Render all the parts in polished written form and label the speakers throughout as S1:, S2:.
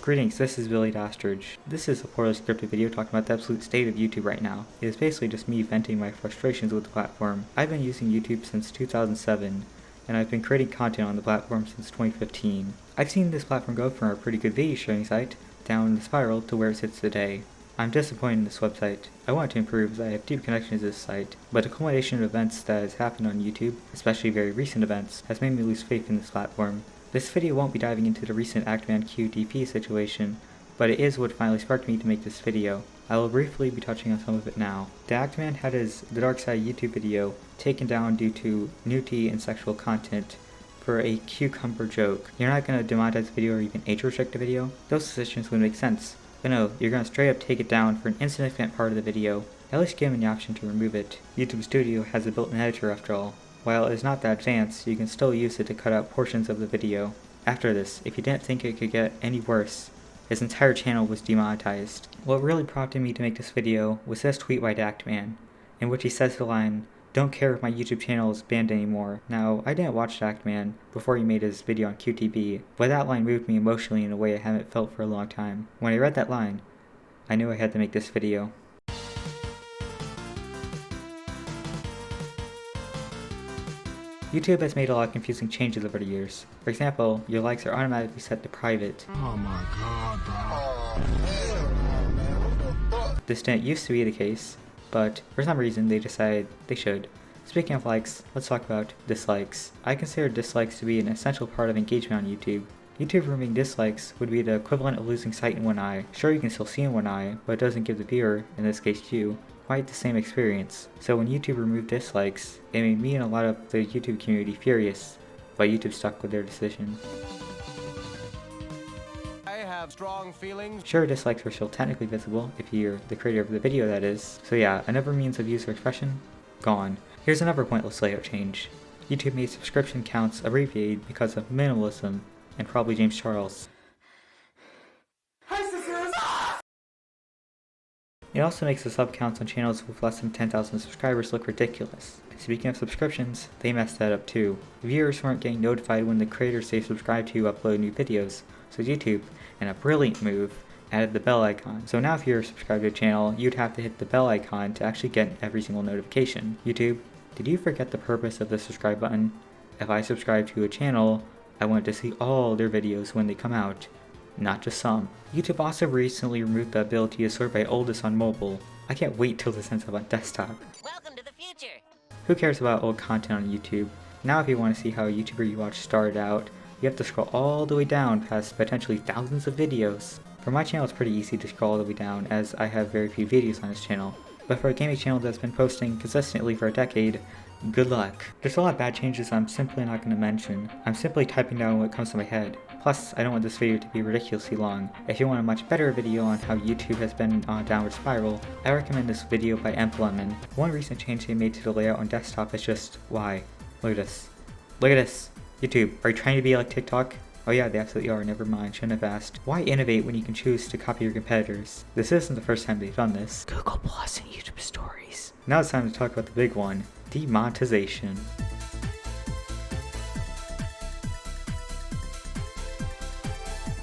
S1: Greetings, this is BillyTheOstrich. This is a poorly scripted video talking about the absolute state of YouTube right now. It is basically just me venting my frustrations with the platform. I've been using YouTube since 2007, and I've been creating content on the platform since 2015. I've seen this platform go from a pretty good video sharing site down the spiral to where it sits today. I'm disappointed in this website. I want to improve as I have deep connections to this site, but the culmination of events that has happened on YouTube, especially very recent events, has made me lose faith in this platform. This video won't be diving into the recent Actman QDP situation, but it is what finally sparked me to make this video. I will briefly be touching on some of it now. The Actman had his The Dark Side YouTube video taken down due to nudity and sexual content for a cucumber joke. You're not going to demonetize the video or even age restrict the video? Those decisions would make sense. But no, you're going to straight up take it down for an insignificant part of the video. At least give them the option to remove it. YouTube Studio has a built-in editor after all. While it is not that advanced, you can still use it to cut out portions of the video. After this, if you didn't think it could get any worse, his entire channel was demonetized. What really prompted me to make this video was this tweet by Actman, in which he says the line, "Don't care if my YouTube channel is banned anymore." Now, I didn't watch Actman before he made his video on QTB, but that line moved me emotionally in a way I haven't felt for a long time. When I read that line, I knew I had to make this video. YouTube has made a lot of confusing changes over the years. For example, your likes are automatically set to private.
S2: Oh my god, bro.
S1: This didn't used to be the case, but for some reason they decided they should. Speaking of likes, let's talk about dislikes. I consider dislikes to be an essential part of engagement on YouTube. YouTube removing dislikes would be the equivalent of losing sight in one eye. Sure, you can still see in one eye, but it doesn't give the viewer, in this case you, quite the same experience. So when YouTube removed dislikes, it made me and a lot of the YouTube community furious, but YouTube stuck with their decision.
S3: I have strong feelings.
S1: Sure, dislikes are still technically visible, if you're the creator of the video that is. So yeah, another means of user expression, gone. Here's another pointless layout change. YouTube made subscription counts abbreviated because of minimalism, and probably James Charles. It also makes the sub counts on channels with less than 10,000 subscribers look ridiculous. Speaking of subscriptions, they messed that up too. Viewers weren't getting notified when the creators they subscribed to upload new videos, so YouTube, in a brilliant move, added the bell icon. So now if you're subscribed to a channel, you'd have to hit the bell icon to actually get every single notification. YouTube, did you forget the purpose of the subscribe button? If I subscribe to a channel, I want to see all their videos when they come out, not just some. YouTube also recently removed the ability to sort by oldest on mobile. I can't wait till this ends up on desktop.
S4: Welcome to the future!
S1: Who cares about old content on YouTube? Now if you want to see how a YouTuber you watch started out, you have to scroll all the way down past potentially thousands of videos. For my channel it's pretty easy to scroll all the way down as I have very few videos on this channel. But for a gaming channel that's been posting consistently for a decade, good luck. There's a lot of bad changes I'm simply not going to mention. I'm simply typing down what comes to my head. Plus, I don't want this video to be ridiculously long. If you want a much better video on how YouTube has been on a downward spiral, I recommend this video by Lemon. One recent change they made to the layout on desktop is just, why? Look at this. Look at this. YouTube, are you trying to be like TikTok? Oh yeah, they absolutely are, never mind, shouldn't have asked. Why innovate when you can choose to copy your competitors? This isn't the first time they've done this. Google Plus and YouTube Stories. Now it's time to talk about the big one, demonetization.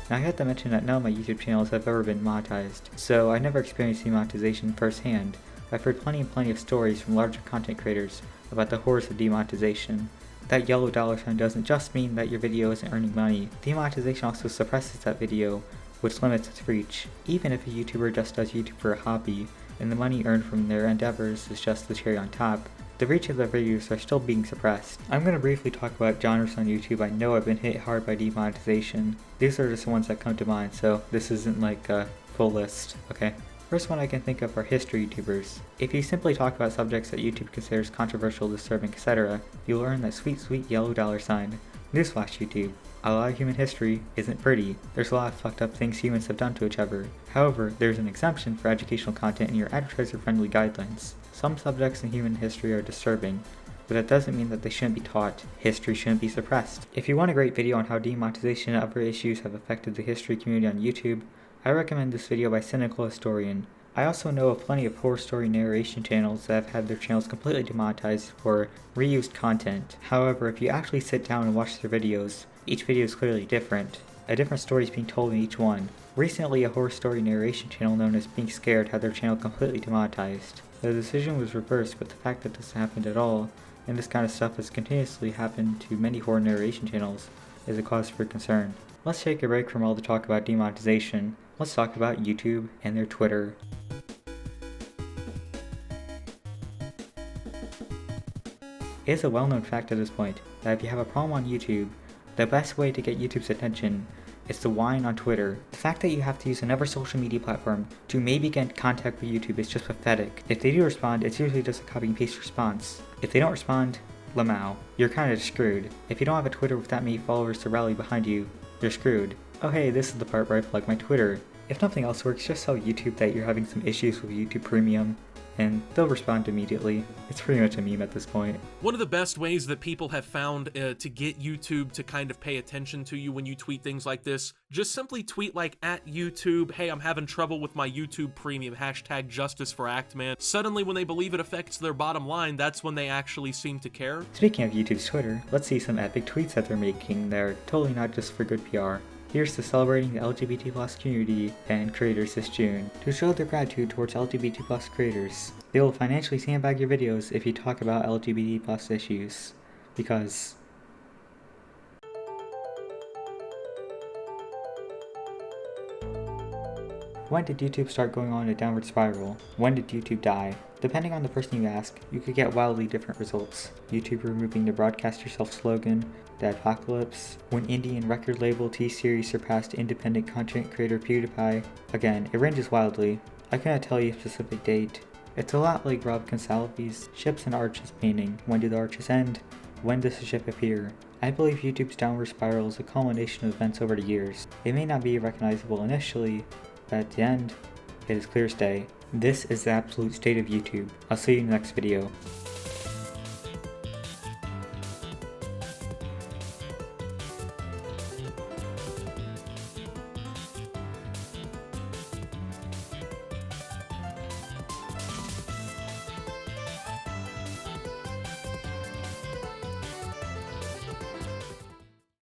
S1: Now I have to mention that none of my YouTube channels have ever been monetized, so I never experienced demonetization firsthand. I've heard plenty of stories from larger content creators about the horrors of demonetization. That yellow dollar sign doesn't just mean that your video isn't earning money. Demonetization also suppresses that video, which limits its reach. Even if a YouTuber just does YouTube for a hobby, and the money earned from their endeavors is just the cherry on top, the reach of their videos are still being suppressed. I'm going to briefly talk about genres on YouTube I know have been hit hard by demonetization. These are just the ones that come to mind, so this isn't like a full list, okay? First one I can think of are history YouTubers. If you simply talk about subjects that YouTube considers controversial, disturbing, etc., you'll earn that sweet yellow dollar sign. Newsflash YouTube. A lot of human history isn't pretty. There's a lot of fucked up things humans have done to each other. However, there's an exemption for educational content in your advertiser-friendly guidelines. Some subjects in human history are disturbing, but that doesn't mean that they shouldn't be taught. History shouldn't be suppressed. If you want a great video on how demonetization and other issues have affected the history community on YouTube, I recommend this video by Cynical Historian. I also know of plenty of horror story narration channels that have had their channels completely demonetized for reused content. However, if you actually sit down and watch their videos, each video is clearly different. A different story is being told in each one, Recently, a horror story narration channel known as Being Scared had their channel completely demonetized. The decision was reversed, but the fact that this happened at all, and this kind of stuff has continuously happened to many horror narration channels, is a cause for concern. Let's take a break from all the talk about demonetization. Let's talk about YouTube and their Twitter. It is a well-known fact at this point that if you have a problem on YouTube, the best way to get YouTube's attention is to whine on Twitter. The fact that you have to use another social media platform to maybe get in contact with YouTube is just pathetic. If they do respond, it's usually just a copy and paste response. If they don't respond, lamau. You're kinda screwed. If you don't have a Twitter with that many followers to rally behind you, you're screwed. Oh hey, this is the part where I plug my Twitter. If nothing else works, just tell YouTube that you're having some issues with YouTube Premium, and they'll respond immediately. It's pretty much a meme at this point.
S4: One of the best ways that people have found to get YouTube to kind of pay attention to you when you tweet things like this, just simply tweet like @YouTube, hey, I'm having trouble with my YouTube Premium, #JusticeForActman. Suddenly when they believe it affects their bottom line, that's when they actually seem to care.
S1: Speaking of YouTube's Twitter, let's see some epic tweets that they're making. They're totally not just for good PR. Here's to celebrating the LGBT+ community and creators this June. To show their gratitude towards LGBT+ creators, they will financially sandbag your videos if you talk about LGBT+ issues. Because... When did YouTube start going on a downward spiral? When did YouTube die? Depending on the person you ask, you could get wildly different results. YouTube removing the broadcast yourself slogan, the apocalypse, when indie and record label T-Series surpassed independent content creator PewDiePie. Again, it ranges wildly. I cannot tell you a specific date. It's a lot like Rob Consalvi's Ships and Arches painting. When do the arches end? When does the ship appear? I believe YouTube's downward spiral is a culmination of events over the years. It may not be recognizable initially, but at the end, it is clear as day. This is the absolute state of YouTube. I'll see you in the next video.